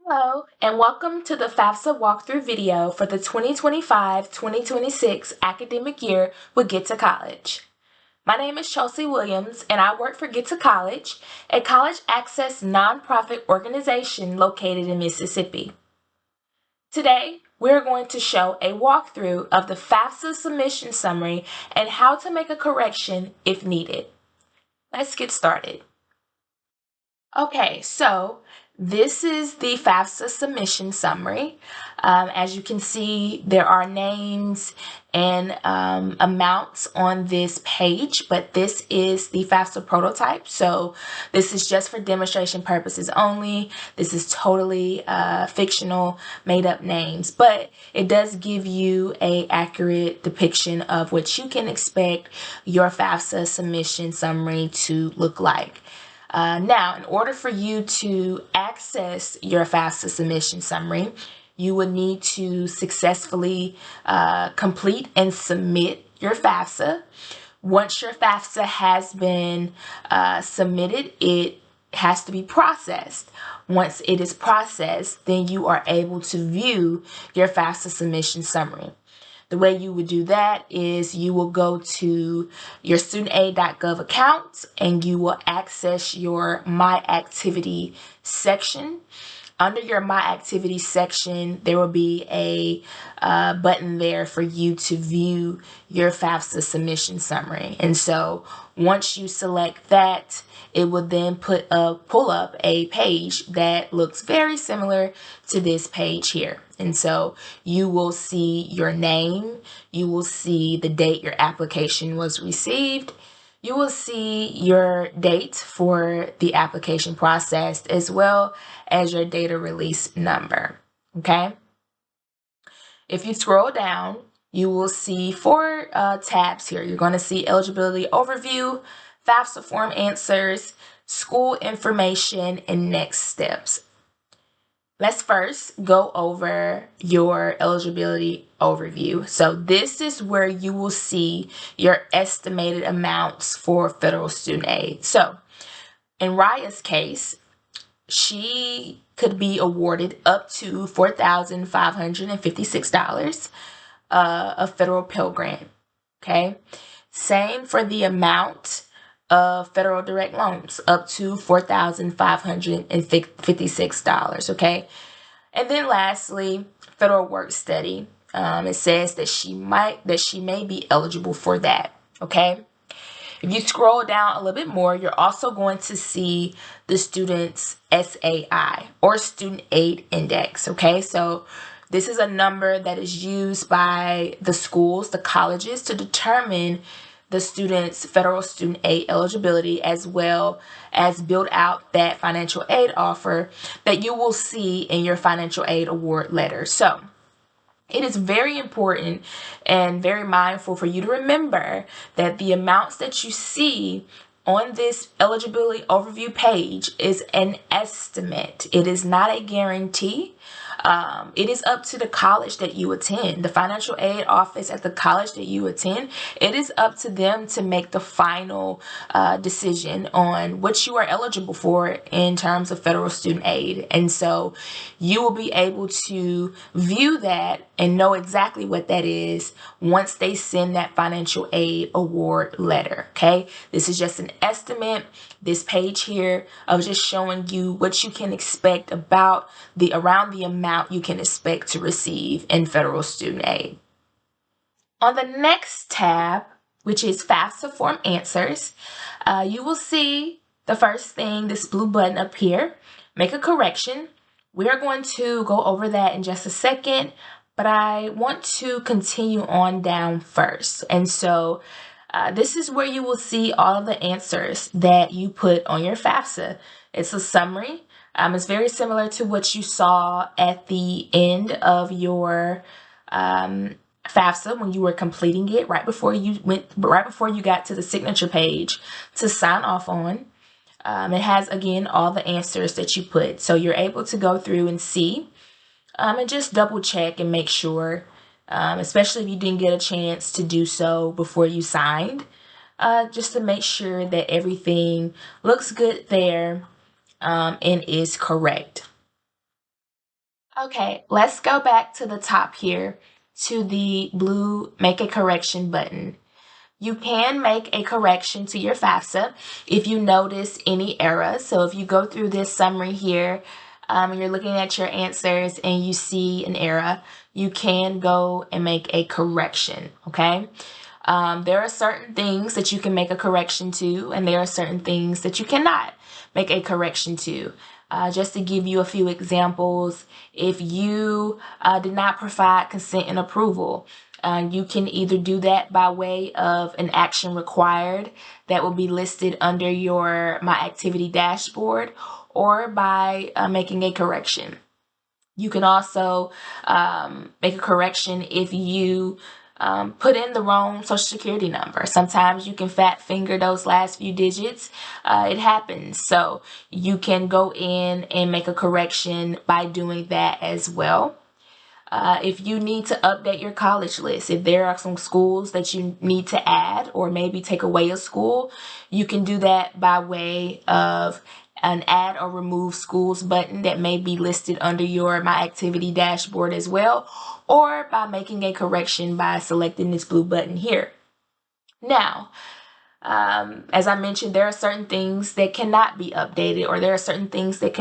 Hello, and welcome to the FAFSA walkthrough video for the 2025-2026 academic year with Get to College. My name is Chelsea Williams, and I work for Get to College, a college access nonprofit organization located in Mississippi. Today, we're going to show a walkthrough of the FAFSA submission summary and how to make a correction if needed. Let's get started. Okay, so this is the FAFSA submission summary. As you can see, there are names and amounts on this page, but this is the FAFSA prototype. So this is just for demonstration purposes only. This is totally fictional, made up names, but it does give you an accurate depiction of what you can expect your FAFSA submission summary to look like. Now, in order for you to access your FAFSA submission summary, you would need to successfully complete and submit your FAFSA. Once your FAFSA has been submitted, it has to be processed. Once it is processed, then you are able to view your FAFSA submission summary. The way you would do that is you will go to your studentaid.gov account and you will access your My Activity section. Under your My Activity section, there will be a button there for you to view your FAFSA submission summary. And so once you select that, it will then pull up a page that looks very similar to this page here. And so you will see your name, you will see the date your application was received, you will see your date for the application processed, as well as your data release number, okay? If you scroll down, you will see four tabs here. You're going to see eligibility overview, FAFSA form answers, school information, and next steps. Let's first go over your eligibility overview. So this is where you will see your estimated amounts for federal student aid. So in Raya's case, she could be awarded up to $4,556 of federal Pell Grant, okay? Same for the amount of federal direct loans, up to $4,556, okay? And then lastly, federal work study. It says that she may be eligible for that, okay? If you scroll down a little bit more, you're also going to see the student's SAI, or Student Aid Index, okay? So this is a number that is used by the schools, the colleges, to determine the student's federal student aid eligibility, as well as build out that financial aid offer that you will see in your financial aid award letter. So it is very important and very mindful for you to remember that the amounts that you see on this eligibility overview page is an estimate. It is not a guarantee. It is up to the college that you attend, the financial aid office at the college that you attend. It is up to them to make the final decision on what you are eligible for in terms of federal student aid. And so you will be able to view that and know exactly what that is once they send that financial aid award letter, okay? This is just an estimate. This page here of just showing you what you can expect about around the amount you can expect to receive in federal student aid. On the next tab, which is FAFSA form answers, you will see the first thing, this blue button up here, make a correction. We are going to go over that in just a second, but I want to continue on down first. And so this is where you will see all of the answers that you put on your FAFSA. It's a summary. It's very similar to what you saw at the end of your FAFSA when you were completing it, right before you got to the signature page to sign off on. It has, again, all the answers that you put. So you're able to go through and see and just double check and make sure, especially if you didn't get a chance to do so before you signed, just to make sure that everything looks good there and is correct. Okay, let's go back to the top here to the blue Make a Correction button. You can make a correction to your FAFSA if you notice any errors. So if you go through this summary here and you're looking at your answers and you see an error, you can go and make a correction, okay? There are certain things that you can make a correction to, and there are certain things that you cannot make a correction to. Just to give you a few examples, if you did not provide consent and approval, you can either do that by way of an action required that will be listed under your My Activity dashboard, or by making a correction. You can also make a correction if you put in the wrong social security number. Sometimes you can fat finger those last few digits. It happens. So you can go in and make a correction by doing that as well. If you need to update your college list, if there are some schools that you need to add or maybe take away a school, you can do that by way of an add or remove schools button that may be listed under your My Activity dashboard as well, or by making a correction by selecting this blue button here. Now, as I mentioned, there are certain things that cannot be updated, or there are certain things that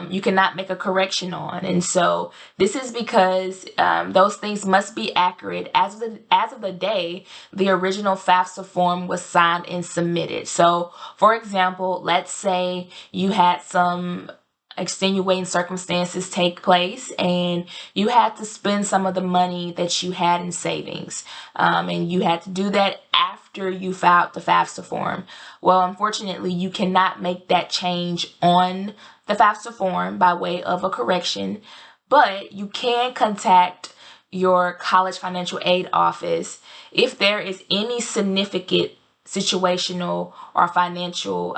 you cannot make a correction on. And so this is because those things must be accurate as of the day the original FAFSA form was signed and submitted. So for example, let's say you had some extenuating circumstances take place and you had to spend some of the money that you had in savings, and you had to do that after you filed the FAFSA form. Well, unfortunately, you cannot make that change on the FAFSA form by way of a correction, but you can contact your college financial aid office if there is any significant situational or financial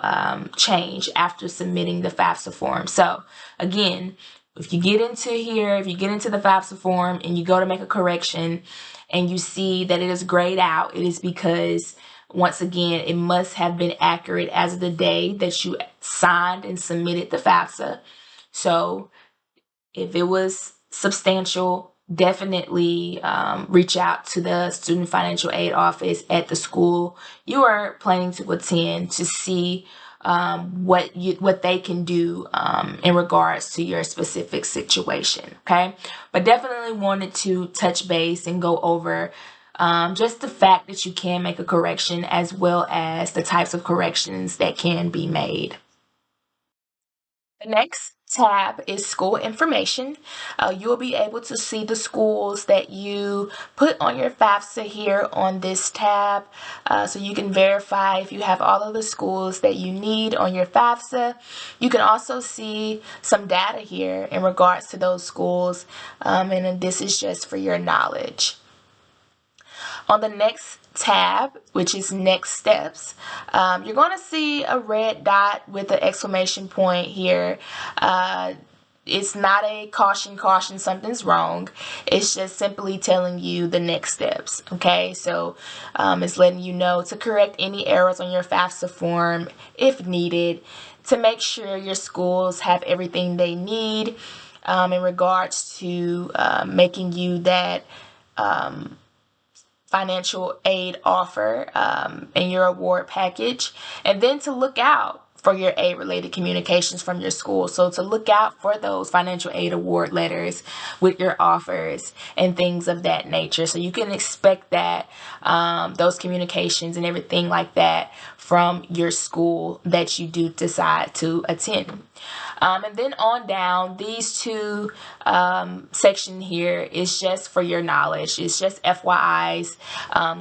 change after submitting the FAFSA form. So again, if you get into the FAFSA form and you go to make a correction and you see that it is grayed out, it is because, once again, it must have been accurate as of the day that you signed and submitted the FAFSA. So if it was substantial, definitely reach out to the student financial aid office at the school you are planning to attend to see what they can do in regards to your specific situation. Okay, but definitely wanted to touch base and go over just the fact that you can make a correction, as well as the types of corrections that can be made. The next tab is school information. You'll be able to see the schools that you put on your FAFSA here on this tab, so you can verify if you have all of the schools that you need on your FAFSA. You can also see some data here in regards to those schools, and this is just for your knowledge. On the next tab, which is next steps, you're going to see a red dot with an exclamation point here. It's not a caution, something's wrong. It's just simply telling you the next steps. Okay, so it's letting you know to correct any errors on your FAFSA form if needed, to make sure your schools have everything they need in regards to making you that financial aid offer in your award package, and then to look out for your aid related communications from your school. So to look out for those financial aid award letters with your offers and things of that nature. So you can expect that those communications and everything like that from your school that you do decide to attend. And then on down, these two section here is just for your knowledge. It's just FYIs,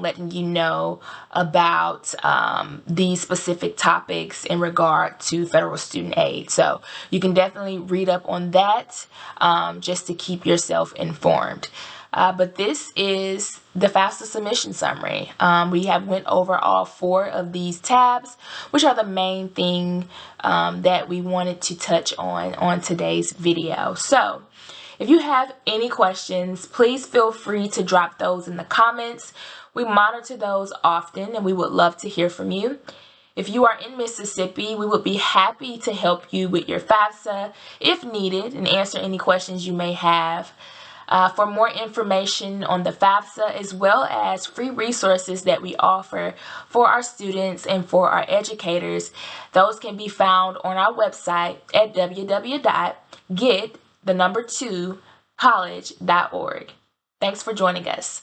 letting you know about these specific topics in regard to federal student aid. So you can definitely read up on that just to keep yourself informed. But this is the FAFSA submission summary. We have went over all 4 of these tabs, which are the main thing that we wanted to touch on today's video. So if you have any questions, please feel free to drop those in the comments. We monitor those often and we would love to hear from you. If you are in Mississippi, we would be happy to help you with your FAFSA if needed and answer any questions you may have. For more information on the FAFSA as well as free resources that we offer for our students and for our educators, those can be found on our website at www.get2college.org. Thanks for joining us.